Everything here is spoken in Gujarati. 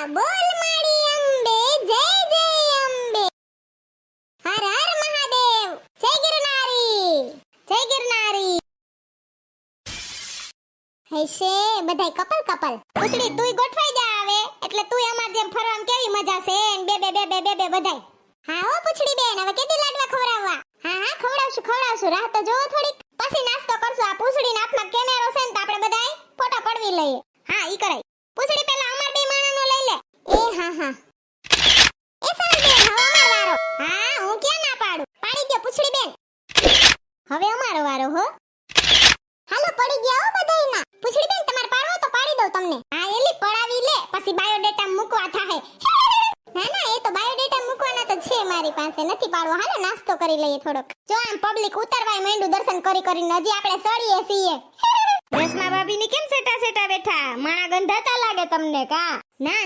બોલ માડી અંબે જય જય અંબે હર હર મહાદેવ જય ગિરનારી જય ગિરનારી હૈશે બધાય કપલ કપલ ઉસડી તુંય ગોઠવાઈ જા આવે એટલે તુંય અમાર જેમ ફરવામાં કેવી મજા છે ને બે બધાય હા હો પૂછડી બેન હવે કેદી લાડવા ખવડાવવા હા ખવડાવશું રાહ તો જોવો થોડીક પછી નાસ્તો કરશું આ પૂછડીને આપના કેમેરો છે ને તો આપણે બધાય ફોટો પડવી લઈએ હા ઈ કરાય પૂછડી પહેલા અમાર બે માણાનો લઈ લે એ હા એ સરસ બેન હવે અમાર વારો હા હું ક્યાં ના પાડું પાડી દે પૂછડી બેન હવે અમારો વારો હો હાલો પડી ગયા હો બધાયના પૂછડી બેન તમારે પાડવો તો પાડી દઉં તમને હા એલી પડાવી લે પછી બાયોડેટા મૂકવા થાહે ના એ તો બાયોડેટા મૂકવાના તો છે મારી પાસે નથી પાડવો હાલો નાસ્તો કરી લઈએ થોડોક જો આમ પબ્લિક ઉતરવાય માંડ્યું દર્શન કરીને હજી આપણે સળીએ છીએ રસમા ભાભીની કેમ સેટા બેઠા માણા ગંધાતા લાગે તમને કા ના